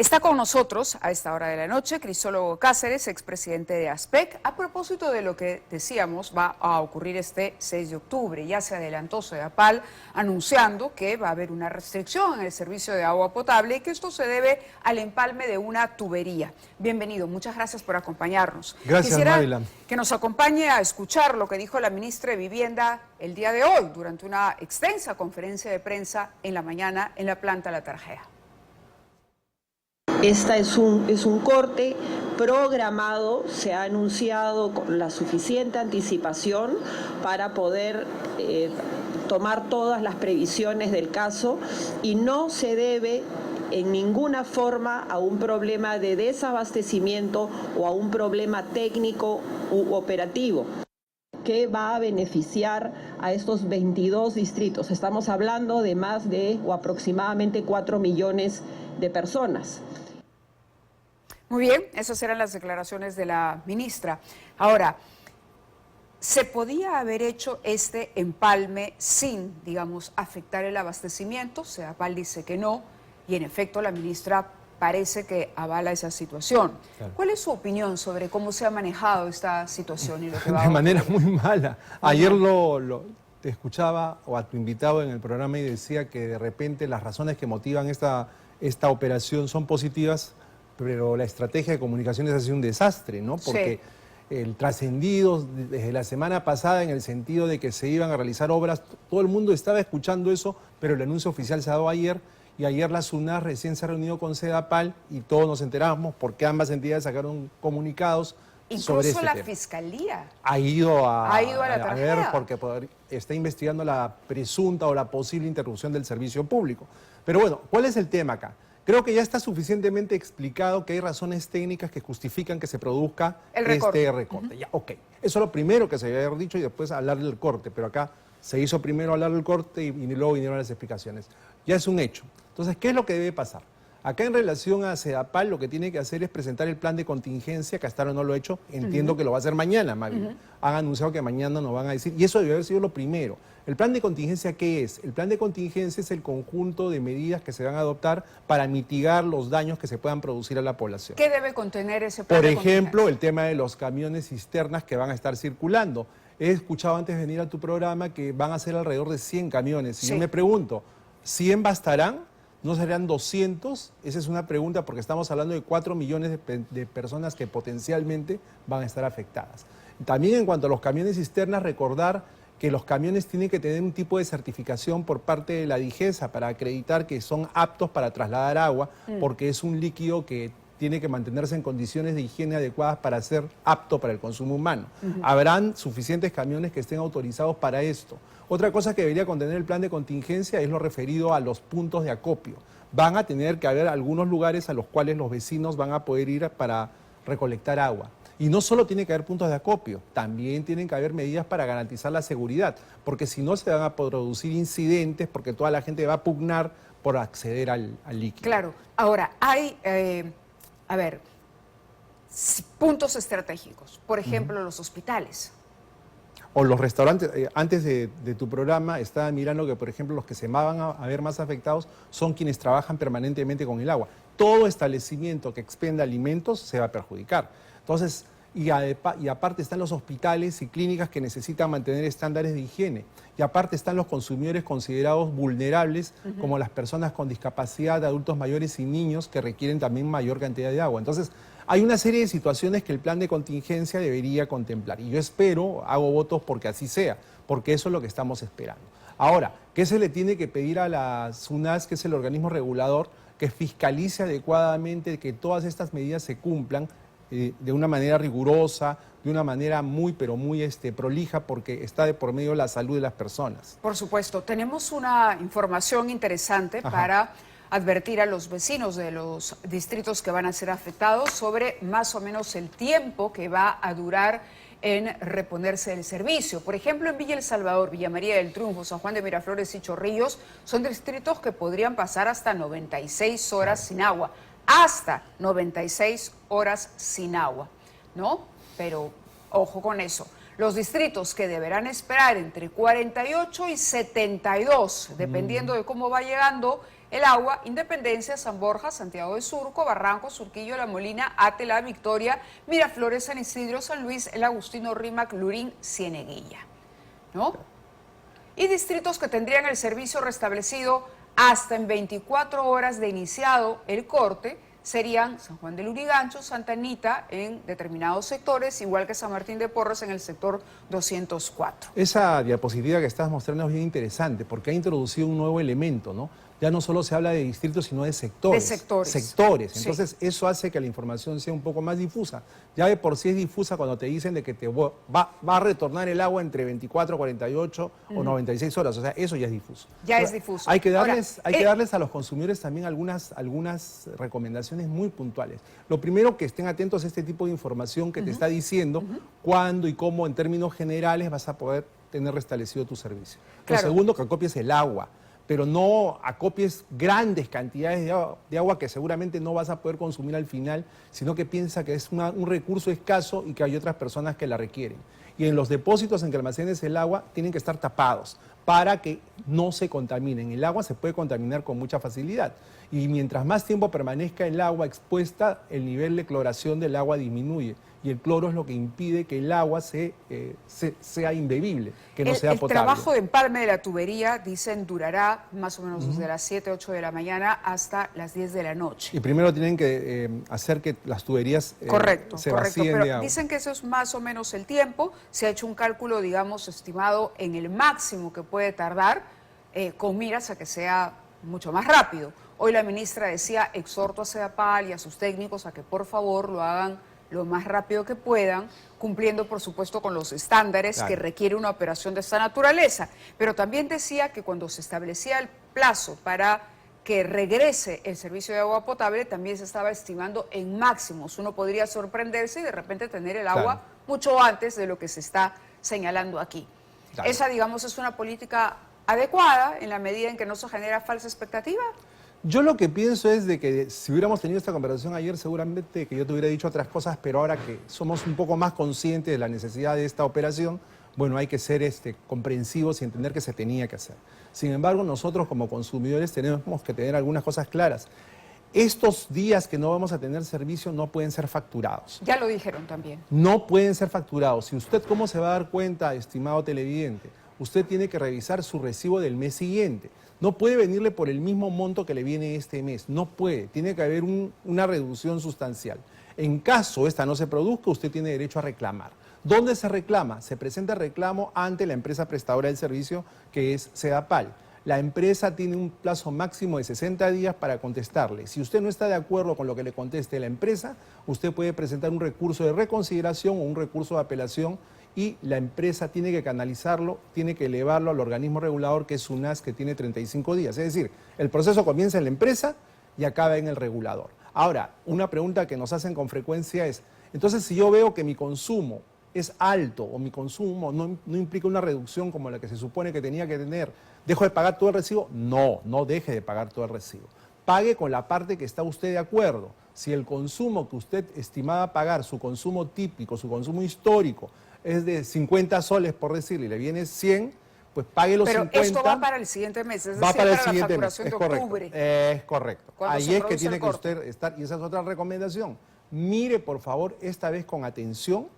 Está con nosotros a esta hora de la noche Crisólogo Cáceres, expresidente de ASPEC, a propósito de lo que decíamos va a ocurrir este 6 de octubre. Ya se adelantó Sedapal anunciando que va a haber una restricción en el servicio de agua potable y que esto se debe al empalme de una tubería. Bienvenido, muchas gracias por acompañarnos. Gracias, Quisiera Mávila, que nos acompañe a escuchar lo que dijo la ministra de Vivienda el día de hoy durante una extensa conferencia de prensa en la mañana en la planta La Tarjea. Esta es un corte programado, se ha anunciado con la suficiente anticipación para poder tomar todas las previsiones del caso y no se debe en ninguna forma a un problema de desabastecimiento o a un problema técnico u operativo que va a beneficiar a estos 22 distritos. Estamos hablando de más de o aproximadamente 4 millones de personas. Muy bien, esas eran las declaraciones de la ministra. Ahora, ¿se podía haber hecho este empalme sin, digamos, afectar el abastecimiento? Sedapal dice que no, y en efecto la ministra parece que avala esa situación. Claro. ¿Cuál es su opinión sobre cómo se ha manejado esta situación y lo que va a De manera muy mala. Ayer te escuchaba o a tu invitado en el programa y decía que de repente las razones que motivan esta operación son positivas, pero la estrategia de comunicaciones ha sido un desastre, ¿no? Porque el trascendido desde la semana pasada en el sentido de que se iban a realizar obras, todo el mundo estaba escuchando eso, pero el anuncio oficial se ha dado ayer, y ayer la SUNAT recién se ha reunido con Sedapal y todos nos enteramos porque ambas entidades sacaron comunicados. Incluso la Fiscalía ha ido a ver porque está investigando la presunta o la posible interrupción del servicio público. Pero bueno, ¿cuál es el tema acá? Creo que ya está suficientemente explicado que hay razones técnicas que justifican que se produzca este recorte. Ya, ok. Eso es lo primero que se debe haber dicho y después hablar del corte. Pero acá se hizo primero hablar del corte y luego vinieron las explicaciones. Ya es un hecho. Entonces, ¿qué es lo que debe pasar? Acá en relación a Sedapal lo que tiene que hacer es presentar el plan de contingencia, que hasta ahora no lo ha hecho, entiendo que lo va a hacer mañana, Mavi. Han anunciado que mañana nos van a decir, y eso debe haber sido lo primero. ¿El plan de contingencia qué es? El plan de contingencia es el conjunto de medidas que se van a adoptar para mitigar los daños que se puedan producir a la población. ¿Qué debe contener ese plan de contingencia? Por ejemplo, el tema de los camiones cisternas que van a estar circulando. He escuchado antes de venir a tu programa que van a ser alrededor de 100 camiones. Y yo me pregunto, ¿100 bastarán? ¿No serían 200? Esa es una pregunta porque estamos hablando de 4 millones de personas que potencialmente van a estar afectadas. También en cuanto a los camiones cisternas, recordar que los camiones tienen que tener un tipo de certificación por parte de la DIGESA para acreditar que son aptos para trasladar agua, porque es un líquido que tiene que mantenerse en condiciones de higiene adecuadas para ser apto para el consumo humano. Habrán suficientes camiones que estén autorizados para esto. Otra cosa que debería contener el plan de contingencia es lo referido a los puntos de acopio. Van a tener que haber algunos lugares a los cuales los vecinos van a poder ir para recolectar agua. Y no solo tiene que haber puntos de acopio, también tienen que haber medidas para garantizar la seguridad, porque si no se van a producir incidentes, porque toda la gente va a pugnar por acceder al líquido. Claro. Ahora, hay, puntos estratégicos, por ejemplo, los hospitales. O los restaurantes. Antes de tu programa estaba mirando que, por ejemplo, los que se van a ver más afectados son quienes trabajan permanentemente con el agua. Todo establecimiento que expenda alimentos se va a perjudicar. Entonces, y aparte están los hospitales y clínicas que necesitan mantener estándares de higiene. Y aparte están los consumidores considerados vulnerables, como las personas con discapacidad, adultos mayores y niños que requieren también mayor cantidad de agua. Entonces, hay una serie de situaciones que el plan de contingencia debería contemplar. Y yo espero, hago votos porque así sea, porque eso es lo que estamos esperando. Ahora, ¿qué se le tiene que pedir a la SUNAT, que es el organismo regulador, que fiscalice adecuadamente que todas estas medidas se cumplan de una manera rigurosa, de una manera muy, pero muy prolija, porque está de por medio la salud de las personas? Por supuesto. Tenemos una información interesante para advertir a los vecinos de los distritos que van a ser afectados sobre más o menos el tiempo que va a durar en reponerse el servicio. Por ejemplo, en Villa El Salvador, Villa María del Triunfo, San Juan de Miraflores y Chorrillos son distritos que podrían pasar hasta 96 horas sin agua. Hasta 96 horas sin agua, ¿no? Pero ojo con eso. Los distritos que deberán esperar entre 48 y 72, dependiendo de cómo va llegando el agua, Independencia, San Borja, Santiago de Surco, Barranco, Surquillo, La Molina, Atela, Victoria, Miraflores, San Isidro, San Luis, El Agustino, Rímac, Lurín, Cieneguilla, ¿no? Y distritos que tendrían el servicio restablecido hasta en 24 horas de iniciado el corte serían San Juan de Lurigancho, Santa Anita en determinados sectores, igual que San Martín de Porres en el sector 204. Esa diapositiva que estás mostrando es bien interesante porque ha introducido un nuevo elemento, ¿no? Ya no solo se habla de distritos, sino de sectores. De sectores. Sectores. Sí. Entonces, eso hace que la información sea un poco más difusa. Ya de por sí es difusa cuando te dicen de que te va a retornar el agua entre 24, 48 o 96 horas. O sea, eso ya es difuso. Ya es difuso. Hay que darles, hay que darles a los consumidores también algunas recomendaciones muy puntuales. Lo primero, que estén atentos a este tipo de información que te está diciendo cuándo y cómo, en términos generales, vas a poder tener restablecido tu servicio. Claro. Lo segundo, que acopies el agua, pero no acopies grandes cantidades de agua que seguramente no vas a poder consumir al final, sino que piensa que es un recurso escaso y que hay otras personas que la requieren. Y en los depósitos en que almacenes el agua tienen que estar tapados para que no se contaminen. El agua se puede contaminar con mucha facilidad y mientras más tiempo permanezca el agua expuesta, el nivel de cloración del agua disminuye. Y el cloro es lo que impide que el agua sea imbebible, que no sea potable. El trabajo de empalme de la tubería, dicen, durará más o menos desde las 7, 8 de la mañana hasta las 10 de la noche. Y primero tienen que hacer que las tuberías se vacíen pero de agua. dicen que eso es más o menos el tiempo. Se ha hecho un cálculo, digamos, estimado en el máximo que puede tardar, con miras a que sea mucho más rápido. Hoy la ministra decía, exhorto a Sedapal y a sus técnicos a que por favor lo hagan lo más rápido que puedan, cumpliendo por supuesto con los estándares que requiere una operación de esta naturaleza. Pero también decía que cuando se establecía el plazo para que regrese el servicio de agua potable, también se estaba estimando en máximos. Uno podría sorprenderse y de repente tener el agua mucho antes de lo que se está señalando aquí. Esa, digamos, es una política adecuada en la medida en que no se genera falsa expectativa. Yo lo que pienso es de que si hubiéramos tenido esta conversación ayer, seguramente que yo te hubiera dicho otras cosas, pero ahora que somos un poco más conscientes de la necesidad de esta operación, bueno, hay que ser comprensivos y entender que se tenía que hacer. Sin embargo, nosotros como consumidores tenemos que tener algunas cosas claras. Estos días que no vamos a tener servicio no pueden ser facturados. Ya lo dijeron también. No pueden ser facturados. ¿Y usted cómo se va a dar cuenta, estimado televidente? Usted tiene que revisar su recibo del mes siguiente. No puede venirle por el mismo monto que le viene este mes. No puede. Tiene que haber una reducción sustancial. En caso esta no se produzca, usted tiene derecho a reclamar. ¿Dónde se reclama? Se presenta el reclamo ante la empresa prestadora del servicio, que es Sedapal. La empresa tiene un plazo máximo de 60 días para contestarle. Si usted no está de acuerdo con lo que le conteste la empresa, usted puede presentar un recurso de reconsideración o un recurso de apelación y la empresa tiene que canalizarlo, tiene que elevarlo al organismo regulador, que es SUNAS, que tiene 35 días. Es decir, el proceso comienza en la empresa y acaba en el regulador. Ahora, una pregunta que nos hacen con frecuencia es, entonces si yo veo que mi consumo es alto o mi consumo no implica una reducción como la que se supone que tenía que tener, ¿dejo de pagar todo el recibo? No, no deje de pagar todo el recibo. Pague con la parte que está usted de acuerdo. Si el consumo que usted estimaba pagar, su consumo típico, su consumo histórico, es de 50 soles, por decirle, y le viene 100, pues pague los 50. Pero esto va para el siguiente mes, es decir, va para el la siguiente mes, facturación es de correcto. octubre. Es correcto. Ahí es que tiene que usted estar, y esa es otra recomendación. Mire, por favor, esta vez con atención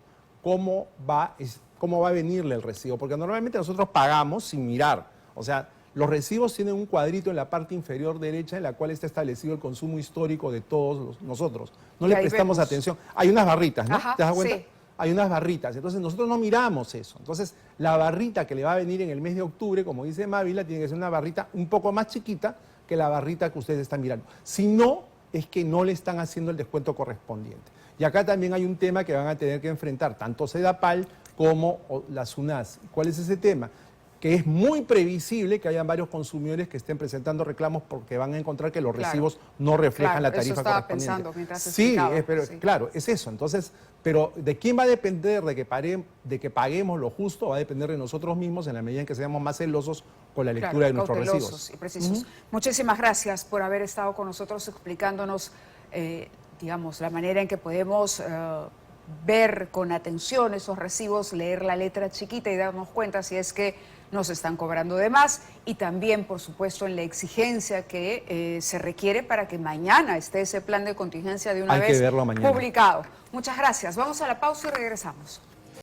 cómo va a venirle el recibo, porque normalmente nosotros pagamos sin mirar. O sea, los recibos tienen un cuadrito en la parte inferior derecha en la cual está establecido el consumo histórico de todos nosotros. No le prestamos atención. Hay unas barritas, ¿no? Ajá, ¿te das cuenta? sí. Hay unas barritas, entonces nosotros no miramos eso. Entonces, la barrita que le va a venir en el mes de octubre, como dice Mávila, tiene que ser una barrita un poco más chiquita que la barrita que ustedes están mirando. Si no, es que no le están haciendo el descuento correspondiente. Y acá también hay un tema que van a tener que enfrentar tanto Sedapal como la SUNAS. ¿Cuál es ese tema? Que es muy previsible que hayan varios consumidores que estén presentando reclamos porque van a encontrar que los recibos no reflejan la tarifa eso estaba correspondiente. pensando mientras sí, explicaba. claro, es eso. Entonces, pero ¿de quién va a depender de que paguemos lo justo? Va a depender de nosotros mismos en la medida en que seamos más celosos con la lectura de nuestros recibos. Y precisos. Muchísimas gracias por haber estado con nosotros explicándonos, digamos, la manera en que podemos ver con atención esos recibos, leer la letra chiquita y darnos cuenta si es que nos están cobrando de más, y también, por supuesto, en la exigencia que se requiere para que mañana esté ese plan de contingencia de una Hay que vez verlo mañana. publicado. Muchas gracias. Vamos a la pausa y regresamos.